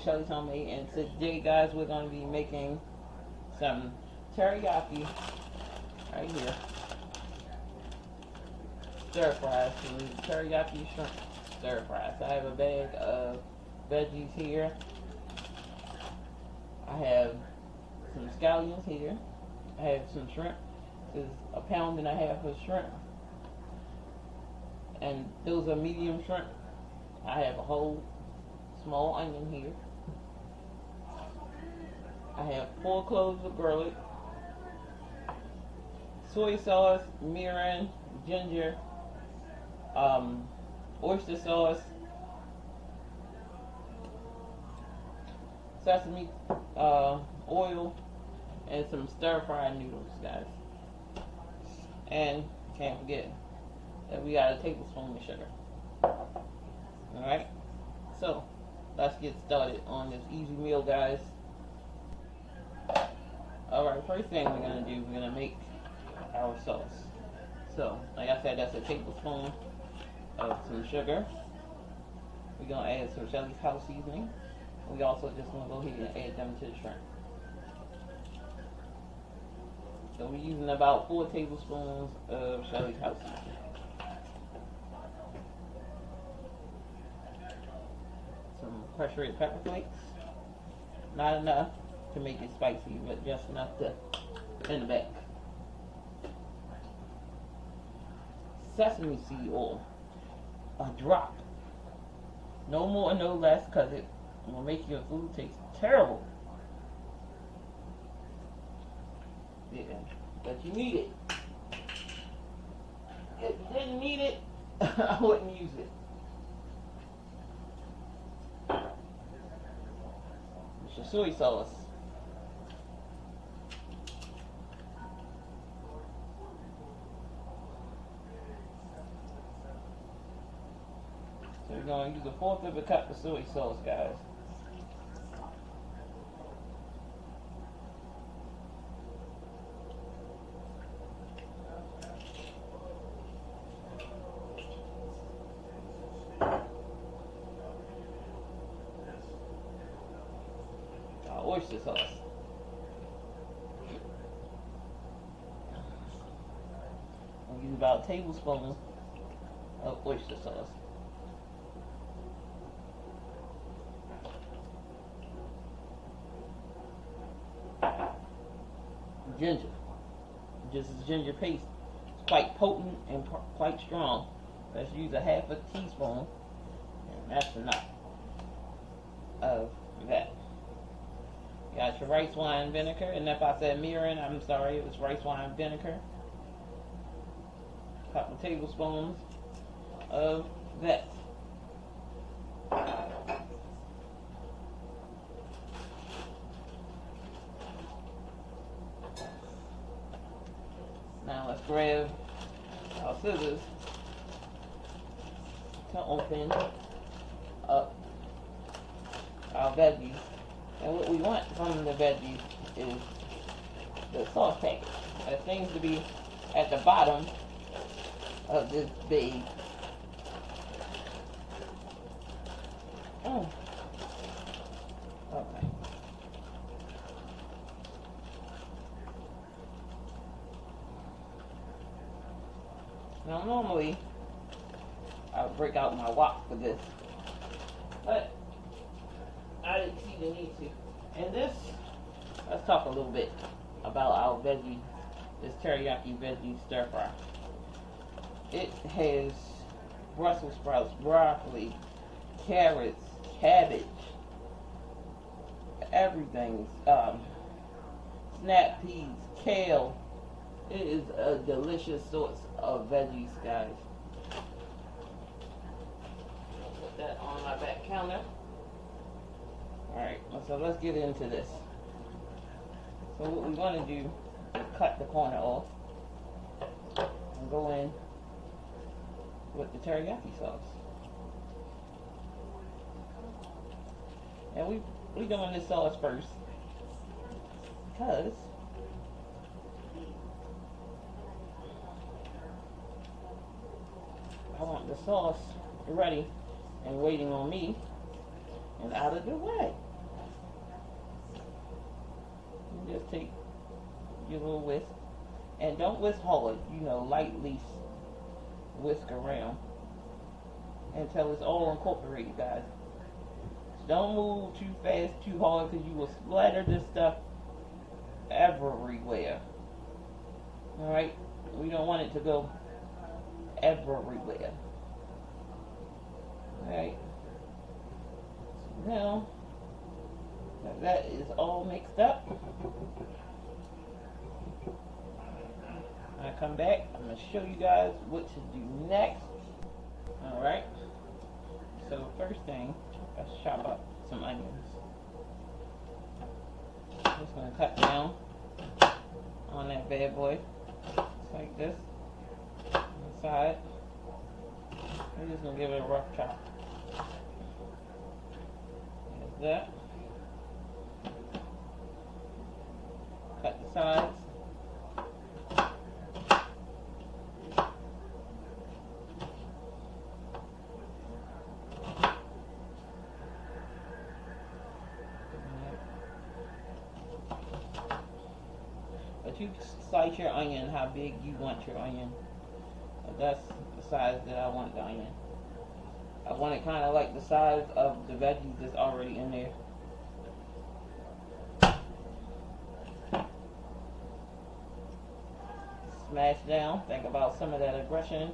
Shelly's Homemade, and today, guys, we're going to be making some teriyaki right here. Stir fries. So teriyaki shrimp stir fries. So I have a bag of veggies here. I have some scallions here. I have some shrimp. This is a pound and a half of shrimp. And those are medium shrimp. I have a whole small onion here. I have 4 cloves of garlic, soy sauce, mirin, ginger, oyster sauce, sesame oil, and some stir-fried noodles, guys. And can't forget that we got a tablespoon of sugar. Alright, so let's get started on this easy meal, guys. Alright, first thing we're going to do, we're going to make our sauce. So, like I said, that's a tablespoon of some sugar. We're going to add some Shelly's house seasoning. We also just going to go ahead and add them to the shrimp. So we're using about 4 tablespoons of Shelly's house seasoning. Some crushed red pepper flakes. Not enough to make it spicy, but just enough to in the back. Sesame seed oil. A drop. No more, no less, because it will make your food taste terrible. Yeah, but you need it. If you didn't need it, I wouldn't use it. It's your soy sauce. So we're going to use 1/4 of a cup of soy sauce, guys. Oyster sauce. I'll use about a tablespoon of oyster sauce. Ginger. Just as ginger paste. It's quite potent and quite strong. Let's use a 1/2 teaspoon, and that's enough of that. You got your rice wine vinegar, and if I said mirin, I'm sorry, it was rice wine vinegar. A couple of tablespoons of that. Now let's grab our scissors to open up our veggies. And what we want from the veggies is the sauce packet. That seems to be at the bottom of this bag. Okay. Now normally I would break out my wok for this, but I didn't see the need to. And this, let's talk a little bit about our veggie, this teriyaki veggie stir fry. It has Brussels sprouts, broccoli, carrots, cabbage, everything, snap peas, kale. It is a delicious source of veggies, guys. Put that on my back counter. Alright, so let's get into this. So what we want to do is cut the corner off and go in with the teriyaki sauce. And we doing this sauce first because I want the sauce ready and waiting on me and out of the way. just take your little whisk, and don't whisk hard, lightly whisk around until it's all incorporated, guys. Don't move too fast, too hard, because you will splatter this stuff everywhere. Alright? We don't want it to go everywhere. Alright? Now, that is all mixed up. When I come back, I'm going to show you guys what to do next. Alright? So, first thing, let's chop up some onions. Just going to cut down on that bad boy. Just like this. On the side. I'm just going to give it a rough chop. There's that. Cut the sides. But you slice your onion how big you want your onion. That's the size that I want the onion. I want it kind of like the size of the veggies that's already in there. Smash down. Think about some of that aggression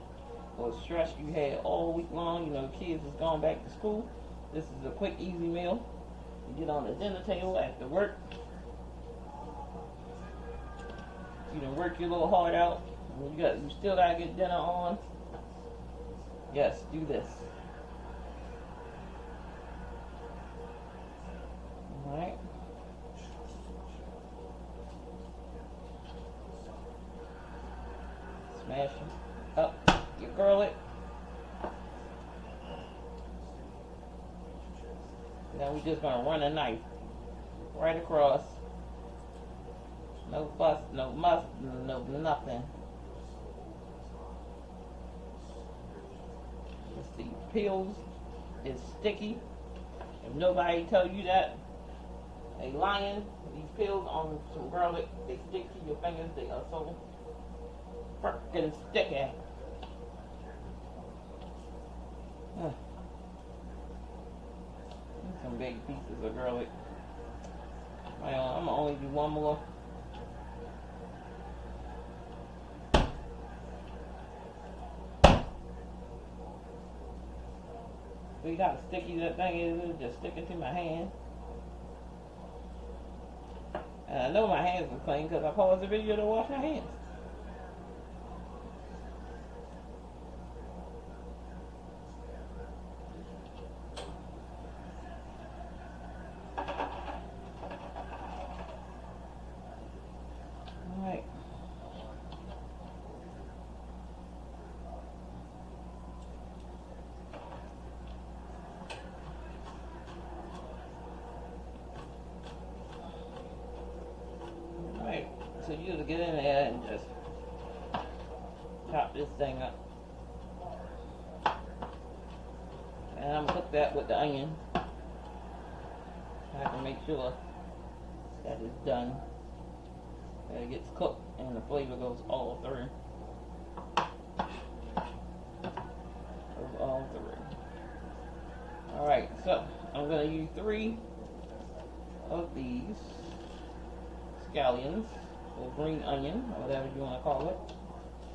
or stress you had all week long. Kids is going back to school. This is a quick, easy meal. You get on the dinner table after work. You done work your little heart out. You still gotta get dinner on. Yes, do this. Alright. Smash them up. You curl it. Now we just gonna run a knife right across. No fuss, no muss, no nothing. Let's see, peels is sticky. If nobody tell you that, they lying. These peels on some garlic, they stick to your fingers. They are so freaking sticky. Some big pieces of garlic. Well, I'm gonna only do one more. See how sticky that thing is? It'll just stick it to my hand. And I know my hands are clean because I paused the video to wash my hands. Alright. So you just get in there and just chop this thing up. And I'm gonna cook that with the onion. I have to make sure that it's done. That it gets cooked and the flavor goes all through. Goes all through. Alright, so I'm gonna use 3 of these scallions. Or green onion, or whatever you want to call it.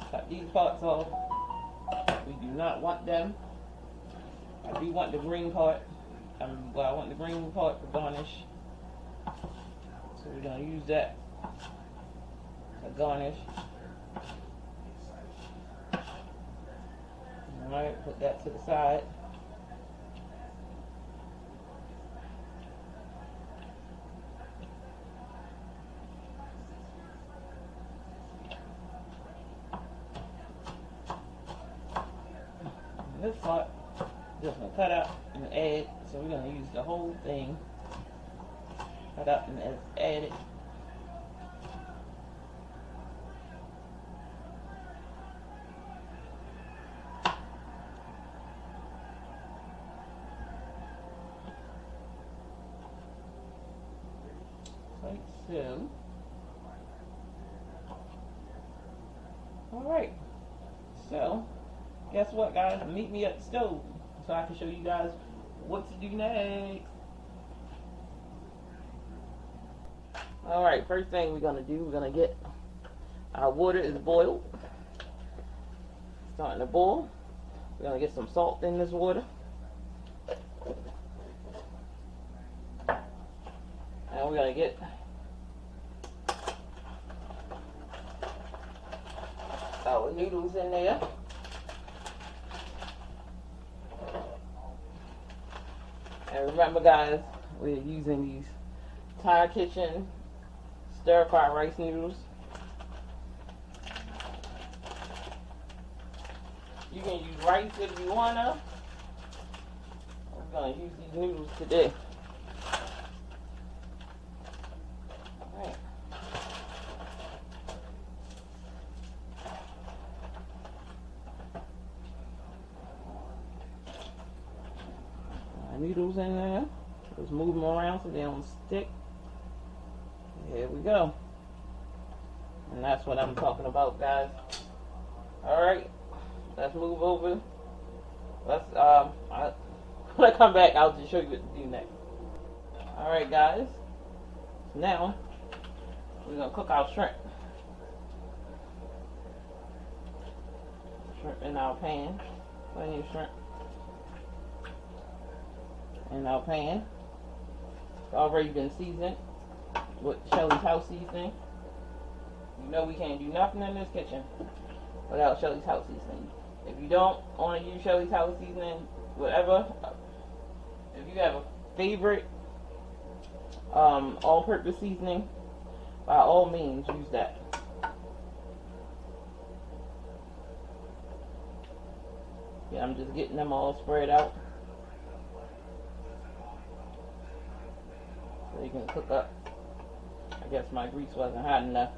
Cut these parts off. We do not want them. I do want the green part. I want the green part to garnish. So we're going to use that to garnish. Alright, put that to the side. This part, just gonna cut out and add. So we're gonna use the whole thing. Cut out and add it. Like so. Alright, so guess what, guys? Meet me at the stove so I can show you guys what to do next. Alright, first thing we're gonna do, we're gonna get our water is boiled. Starting to boil. We're gonna get some salt in this water. And we're gonna get our noodles in there. And remember, guys, we're using these Thai Kitchen stir-fry rice noodles. You can use rice if you wanna. We're gonna use these noodles today. Alright. Noodles in there. Just move them around so they don't stick. Here we go. And that's what I'm talking about, guys. Alright, let's move over. When I come back, I'll just show you what to do next. Alright, guys. So now, we're going to cook our shrimp. Shrimp in our pan. Plenty of shrimp in our pan. It's already been seasoned with Shelly's house seasoning. You know we can't do nothing in this kitchen without Shelly's house seasoning. If you don't want to use Shelly's house seasoning, whatever, if you have a favorite all-purpose seasoning, by all means use that. Yeah, I'm just getting them all spread out so you can cook up. I guess my grease wasn't hot enough.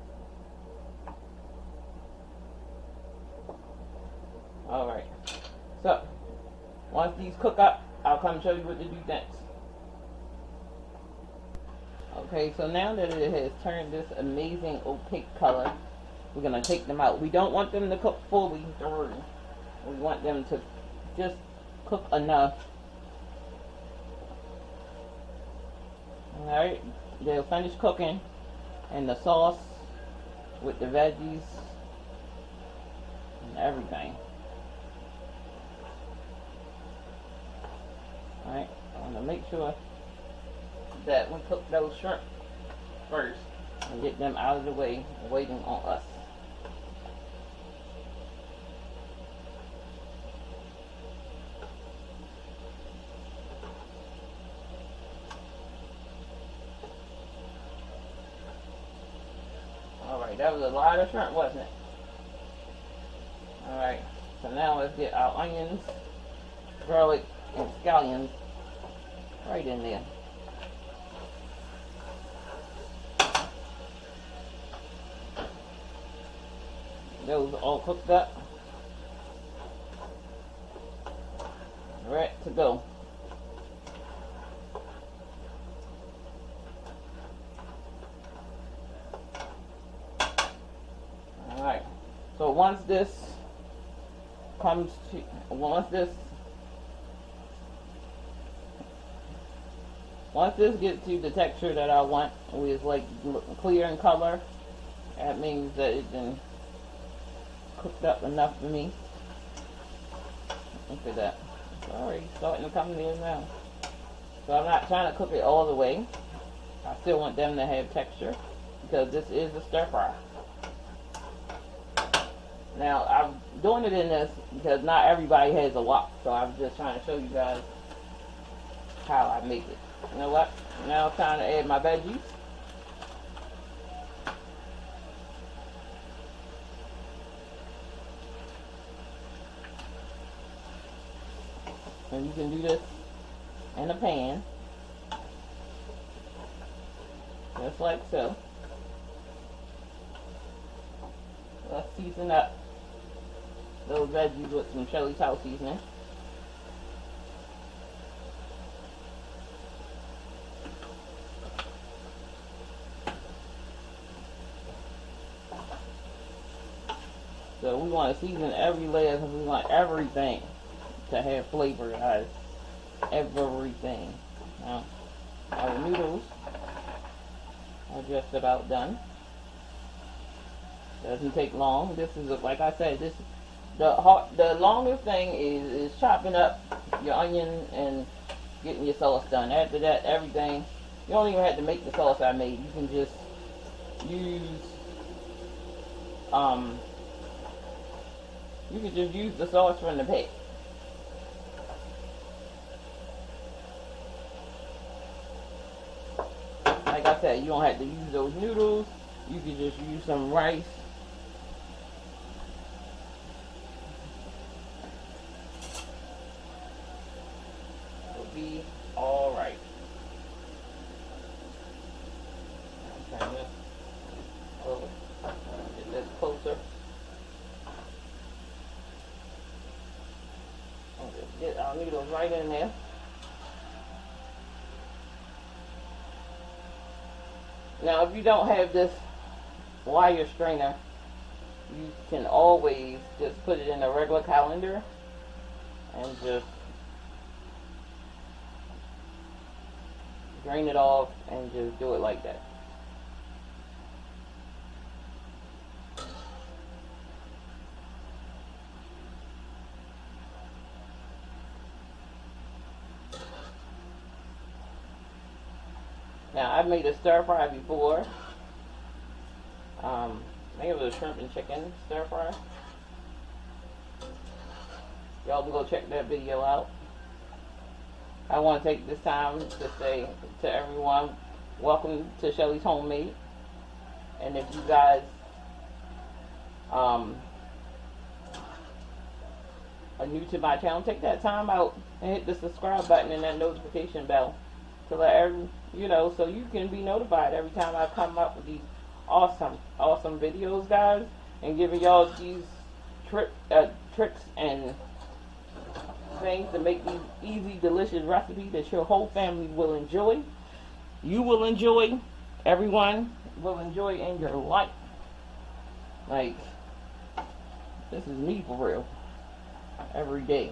Alright, so once these cook up, I'll come show you what to do next. Okay, so now that it has turned this amazing opaque color, we're going to take them out. We don't want them to cook fully through. We want them to just cook enough. Alright, they'll finish cooking, and the sauce with the veggies and everything. Alright, I want to make sure that we cook those shrimp first and get them out of the way, waiting on us. Alright, that was a lot of shrimp, wasn't it? Alright, so now let's get our onions, garlic, and scallions right in there. Those all cooked up. Ready to go. Alright. So once this gets to the texture that I want, which is like clear in color, that means that it's been cooked up enough for me. Look at that. It's already starting to come in now. So I'm not trying to cook it all the way. I still want them to have texture because this is a stir fry. Now I'm doing it in this because not everybody has a wok, so I'm just trying to show you guys how I make it. You know what? Now it's time to add my veggies. And you can do this in a pan, just like so. Let's season up those veggies with some Shelly's house seasoning. So we want to season every layer because we want everything to have flavor, guys. Everything. Now, our noodles are just about done. Doesn't take long. This is, like I said, the longest thing is chopping up your onion and getting your sauce done. After that, everything, you don't even have to make the sauce I made. You can just use the sauce from the pack. Like I said, you don't have to use those noodles. You can just use some rice. It'll be alright. Turn this over. Get this closer. I'll just get our noodles right in there. Now, if you don't have this wire strainer, you can always just put it in a regular colander and just drain it off and just do it like that. Now, I've made a stir fry before. I think it was a shrimp and chicken stir fry. Y'all can go check that video out. I want to take this time to say to everyone, welcome to Shelly's Homemade. And if you guys are new to my channel, take that time out and hit the subscribe button and that notification bell to let you know, so you can be notified every time I come up with these awesome videos, guys, and giving y'all these tricks and things to make these easy, delicious recipes that your whole family will enjoy. You will enjoy. Everyone will enjoy in your life. Like, this is me for real. Every day.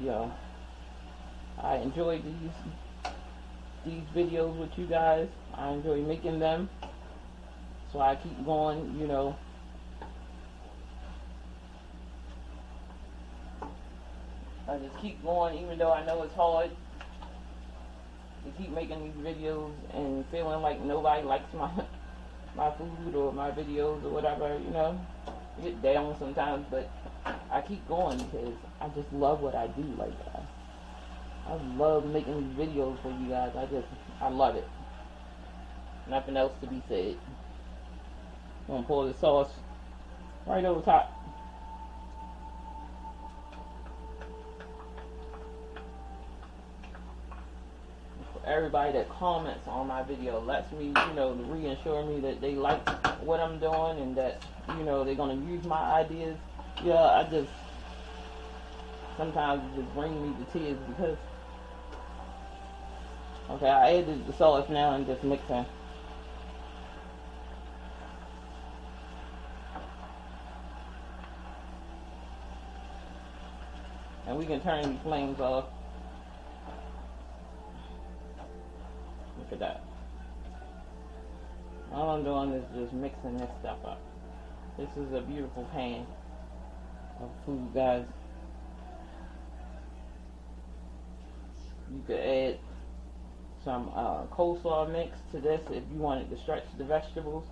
Yo, I enjoy these videos with you guys. I enjoy making them. So I keep going, you know. I just keep going, even though I know it's hard to keep making these videos and feeling like nobody likes my food or my videos or whatever, you know. I get down sometimes, but I keep going because I just love what I do. Like, I love making these videos for you guys. I love it. Nothing else to be said. I'm gonna pour the sauce right over top. Everybody that comments on my video lets me, you know, reassure me that they like what I'm doing and that, you know, they're going to use my ideas. Yeah, sometimes it just brings me to tears because, okay, I added the sauce now and just mixing. And we can turn these flames off. Look at that. All I'm doing is just mixing this stuff up. This is a beautiful pan of food, guys. You could add some coleslaw mix to this if you wanted to stretch the vegetables.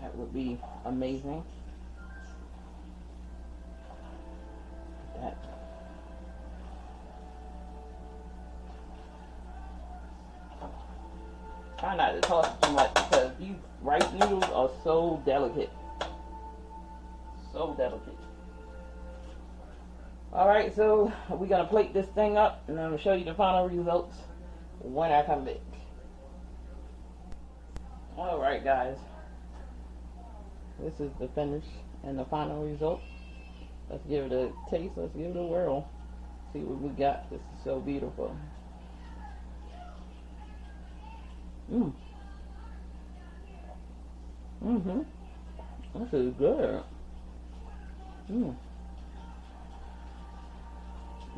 That would be amazing. That. Try not to toss it too much because these rice noodles are so delicate. So delicate. Alright, so we're going to plate this thing up and I'm going to show you the final results when I come back. Alright, guys. This is the finish and the final result. Let's give it a taste. Let's give it a whirl. See what we got. This is so beautiful. Mm-hmm. This is good. Mm.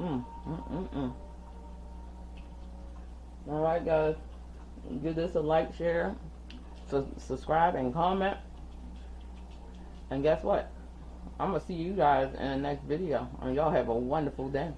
Mm. Mm. All right, guys. Give this a like, share, subscribe, and comment. And guess what? I'm going to see you guys in the next video. And y'all have a wonderful day.